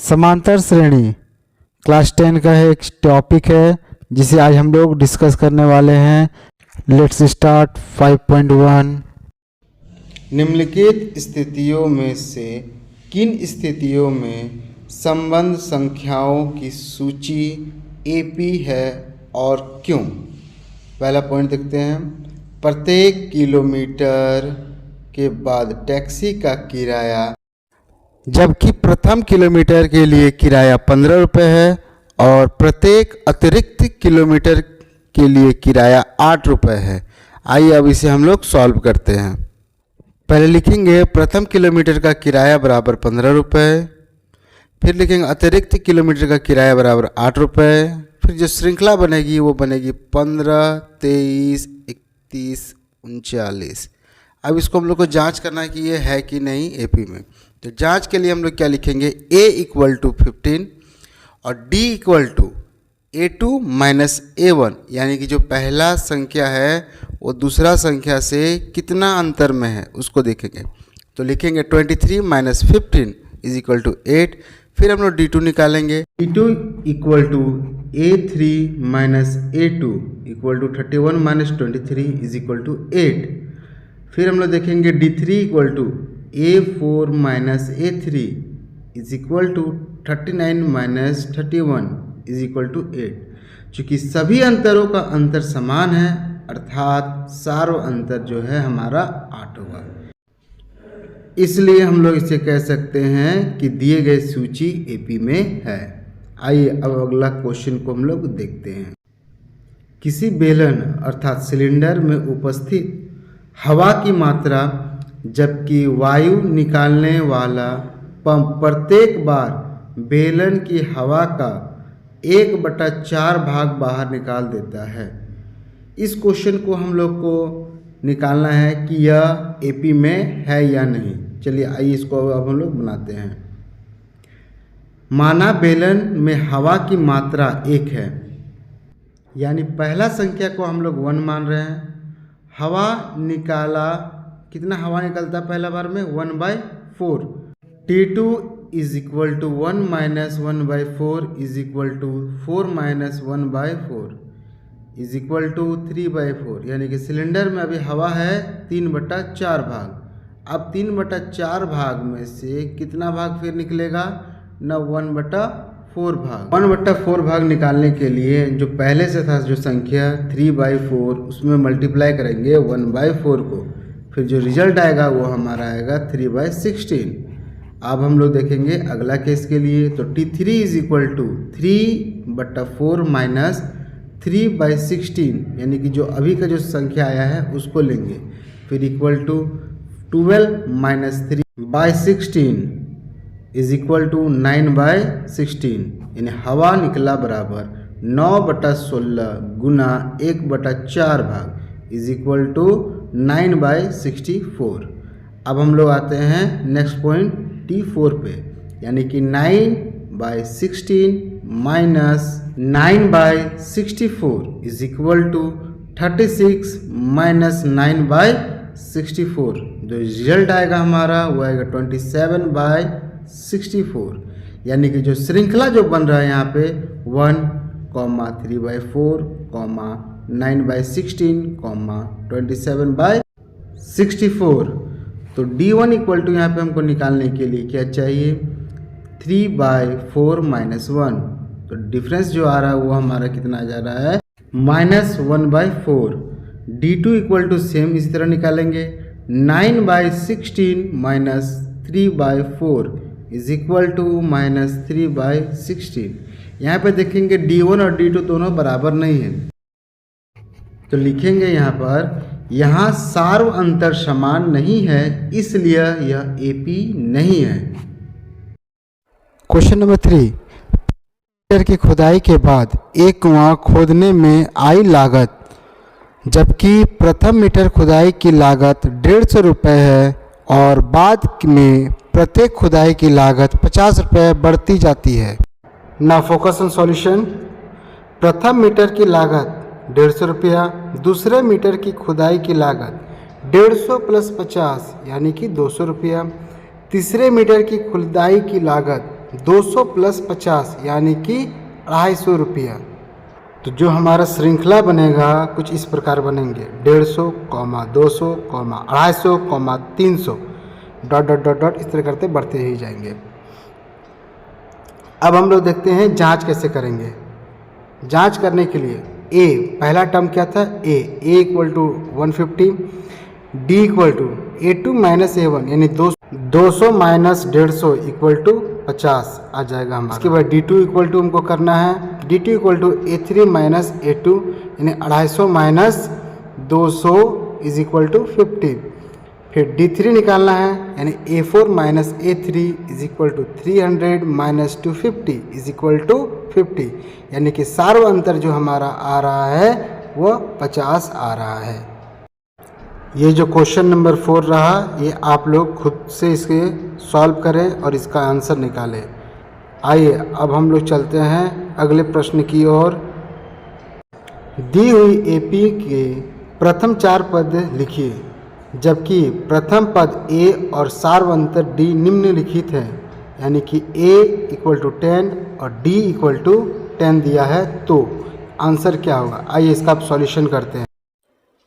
समांतर श्रेणी क्लास 10 का एक टॉपिक है जिसे आज हम लोग डिस्कस करने वाले हैं। Let's start 5.1। निम्नलिखित स्थितियों में से किन स्थितियों में संबंध संख्याओं की सूची एपी है और क्यों? पहला पॉइंट देखते हैं। प्रत्येक किलोमीटर के बाद टैक्सी का किराया, जबकि प्रथम किलोमीटर के लिए किराया 15 रुपये है और प्रत्येक अतिरिक्त किलोमीटर के लिए किराया 8 रुपये है। आइए अब इसे हम लोग सॉल्व करते हैं। पहले लिखेंगे प्रथम किलोमीटर का किराया बराबर 15 रुपये, फिर लिखेंगे अतिरिक्त किलोमीटर का किराया बराबर 8 रुपये, फिर जो श्रृंखला बनेगी वो बनेगी 15, 23, 31, 39। अब इसको हम लोग को जांच करना है कि ये है कि नहीं एपी में। तो जांच के लिए हम लोग क्या लिखेंगे, a इक्वल टू 15 और d equal to a2 minus a1, यानी कि जो पहला संख्या है वो दूसरा संख्या से कितना अंतर में है उसको देखेंगे। तो लिखेंगे 23 माइनस 15 इज इक्वल टू 8। फिर हम लोग d2 निकालेंगे। d2 equal to a3 minus a2 equal to 31 minus 23 is equal to 8। फिर हम लोग देखेंगे d3 equal to a4 minus a3 is equal to 39 minus 31 is equal to 8। चूँकि सभी अंतरों का अंतर समान है अर्थात सारो अंतर जो है हमारा 8 होगा, इसलिए हम लोग इसे कह सकते हैं कि दिए गए सूची एपी में है। आइए अब अगला क्वेश्चन को हम लोग देखते हैं। किसी बेलन अर्थात सिलेंडर में उपस्थित हवा की मात्रा जबकि वायु निकालने वाला पंप प्रत्येक बार बेलन की हवा का 1/4 भाग बाहर निकाल देता है। इस क्वेश्चन को हम लोग को निकालना है कि यह एपी में है या नहीं। चलिए आइए इसको अब हम लोग बनाते हैं। माना बेलन में हवा की मात्रा 1 है, यानी पहला संख्या को हम लोग 1 मान रहे हैं। हवा निकाला, कितना हवा निकलता है पहला बार में 1/4। T2 is equal to 1 minus 1/4 is equal to 4 minus 1/4 is equal to 3/4, यानी कि सिलेंडर में अभी हवा है 3/4 भाग। अब 3/4 भाग में से कितना भाग फिर निकलेगा न 1/4 भाग। 1/4 भाग निकालने के लिए जो पहले से था जो संख्या 3/4 उसमें मल्टीप्लाई करेंगे 1/4 को, फिर जो रिजल्ट आएगा वो हमारा आएगा 3/16। अब हम लोग देखेंगे अगला केस के लिए। तो T3 is equal to 3/4 minus 3/16, यानी कि जो अभी का जो संख्या आया है उसको लेंगे, फिर equal to 12 minus 3/16 is equal to 9/16, यानी हवा निकला बराबर 9/16 गुना 1/4 भाग इज इक्वल टू 9/64। अब हम लोग आते हैं नेक्स्ट पॉइंट T4 पे, यानी कि 9/16 minus 9/64 is equal to 36 minus 9/64। जो रिजल्ट आएगा हमारा वो आएगा 27/64, यानी कि जो श्रृंखला जो बन रहा है यहाँ पे 1, 3/4, 9/16, 27/64। तो D1 इक्वल टू यहाँ पे हमको निकालने के लिए क्या चाहिए, 3/4 माइनस 1। तो डिफरेंस जो आ रहा है वो हमारा कितना जा रहा है -1/4। D2 इक्वल टू सेम इसी तरह निकालेंगे 9/16 माइनस 3/4 इज इक्वल टू -3/16। यहाँ पे देखेंगे D1 और D2 दोनों बराबर नहीं है, तो लिखेंगे यहाँ पर यहाँ सार्व अंतर समान नहीं है, इसलिए यह एपी नहीं है। Question number 3। मीटर की खुदाई के बाद एक कुआं खोदने में आई लागत, जबकि प्रथम मीटर खुदाई की लागत 150 रुपये है और बाद में प्रत्येक खुदाई की लागत 50 रुपये बढ़ती जाती है। ना फोकस ऑन सॉल्यूशन। प्रथम मीटर की लागत 150 रुपया, दूसरे मीटर की खुदाई की लागत 150 प्लस 50 यानी कि 200 रुपया, तीसरे मीटर की खुदाई की लागत 200 प्लस 50 यानी कि 250 रुपया। तो जो हमारा श्रृंखला बनेगा कुछ इस प्रकार बनेंगे 150, 200, 250, 300 डॉट डॉट डॉट डॉट इस तरह करते बढ़ते ही जाएंगे। अब हम लोग देखते हैं जांच कैसे करेंगे। जांच करने के लिए ए पहला टर्म क्या था a equal to 150, d equal to A2 minus A1 यानी 200 माइनस 150 इक्वल टू 50 आ जाएगा हमारा। इसके बाद D2 इक्वल टू हमको करना है D2 equal to A3 minus A2 यानी 250 माइनस 200 इज इक्वल टू 50। फिर D3 निकालना है यानी A4 minus A3 is equal to 300 minus 250 is equal to 50 यानी कि सार्व अंतर जो हमारा आ रहा है वह 50 आ रहा है। ये जो क्वेश्चन नंबर 4 रहा ये आप लोग खुद से इसके सॉल्व करें और इसका आंसर निकालें। आइए अब हम लोग चलते हैं अगले प्रश्न की ओर। दी हुई AP के प्रथम 4 पद लिखिए, जबकि प्रथम पद A और सार्व अंतर D निम्नलिखित है, यानी कि A इक्वल टू 10 और D इक्वल टू 10 दिया है, तो आंसर क्या होगा। आइए इसका आप सॉल्यूशन करते हैं।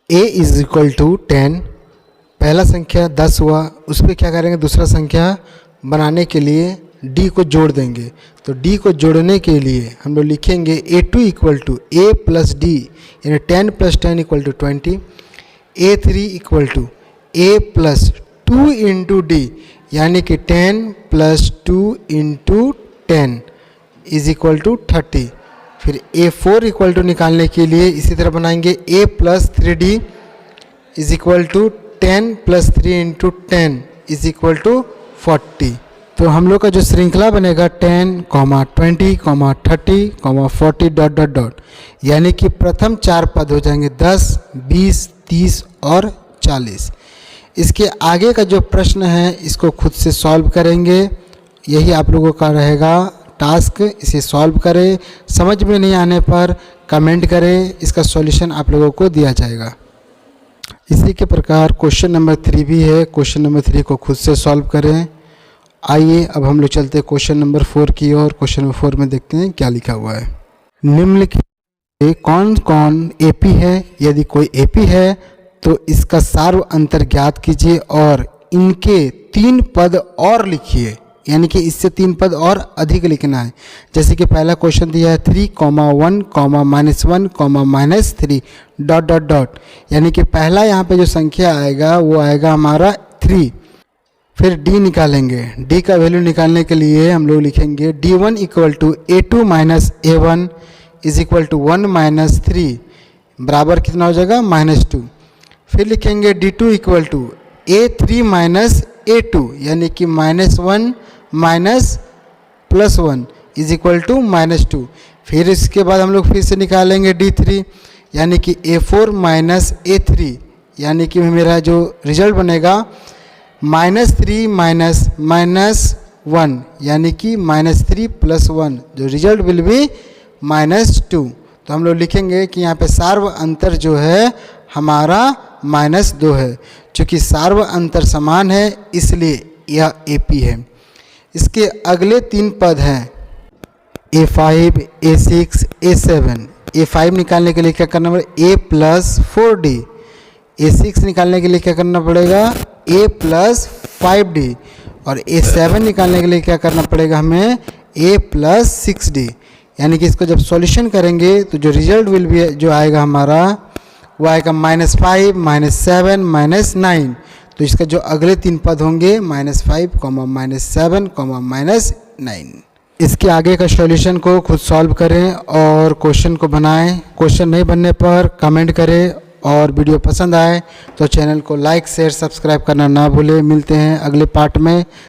A इज इक्वल टू 10, पहला संख्या 10 हुआ, उस पर क्या करेंगे दूसरा संख्या बनाने के लिए D को जोड़ देंगे। तो D को जोड़ने के लिए हम लोग लिखेंगे A2 equal to A plus D यानी 10 plus 10 equal to 20, A3 equal to A plus 2 into D यानी कि 10 plus 2 into 10 is equal to 30। फिर A4 इक्वल टू निकालने के लिए इसी तरह बनाएंगे A plus 3D is equal to 10 plus 3 into 10 is equal to 40। तो हम लोग का जो श्रृंखला बनेगा 10, 20, 30, 40 डॉट डॉट डॉट यानी कि प्रथम 4 पद हो जाएंगे 10, 20, 30 और 40। इसके आगे का जो प्रश्न है इसको खुद से सॉल्व करेंगे, यही आप लोगों का रहेगा टास्क। इसे सॉल्व करें, समझ में नहीं आने पर कमेंट करें, इसका सॉल्यूशन आप लोगों को दिया जाएगा। इसी के प्रकार क्वेश्चन नंबर 3 भी है, क्वेश्चन नंबर 3 को खुद से सॉल्व करें। आइए अब हम लोग चलते हैं क्वेश्चन नंबर 4 की ओर। क्वेश्चन नंबर 4 में देखते हैं क्या लिखा हुआ है। निम्नलिखित कौन कौन AP है, यदि कोई AP है तो इसका सार्व अंतर ज्ञात कीजिए और इनके 3 पद और लिखिए, यानी कि इससे 3 पद और अधिक लिखना है। जैसे कि पहला क्वेश्चन दिया है 3, 1, -1, -3 डॉट डॉट डॉट यानी कि पहला यहाँ पे जो संख्या आएगा वो आएगा हमारा 3। फिर D निकालेंगे, D का वैल्यू निकालने के लिए हम लोग लिखेंगे D1 equal to A2 minus A1 is equal to 1 minus 3 बराबर कितना हो जाएगा -2। फिर लिखेंगे D2 equal to A3 minus A2 यानी कि -1 माइनस +1 इज इक्वल टू -2। फिर इसके बाद हम लोग फिर से निकालेंगे D3 यानी कि A4 माइनस A3 यानी कि मेरा जो रिजल्ट बनेगा -3 माइनस -1 यानी कि -3 + 1 जो रिजल्ट विल बी -2। तो हम लोग लिखेंगे कि यहाँ पे सार्व अंतर जो है हमारा -2 है। चूँकि सार्व अंतर समान है इसलिए यह AP है। इसके अगले 3 पद हैं A5, A6, A7। A5 निकालने के लिए क्या करना पड़ेगा A प्लस 4D। A6 निकालने के लिए क्या करना पड़ेगा A प्लस 5D। और A7 निकालने के लिए क्या करना पड़ेगा हमें A प्लस 6D। यानी कि इसको जब सॉल्यूशन करेंगे तो जो रिजल्ट विल भी जो आएगा हमारा वो आएगा -5, -7, -9। तो इसका जो अगले 3 पद होंगे -5, -7, -9। इसके आगे का सॉल्यूशन को खुद सॉल्व करें और क्वेश्चन को बनाएं। क्वेश्चन नहीं बनने पर कमेंट करें और वीडियो पसंद आए तो चैनल को लाइक शेयर सब्सक्राइब करना ना भूलें। मिलते हैं अगले पार्ट में।